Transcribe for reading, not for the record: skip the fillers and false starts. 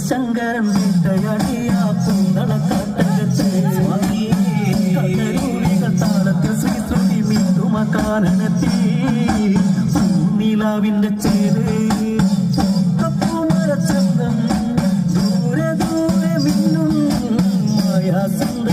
ശങ്കരൻ വീട്ടയടിയാ പൂന്തളക്കാട്ടകത്ത് താളത്തിൽ ശ്രീശ്രുതി മീട്ടുമക്കാനെത്തി നിലാവിന്റെ ചേര് പൂമരച്ചന്തം ദൂരെ ദൂരെ മിന്നും മായാസുന്ദര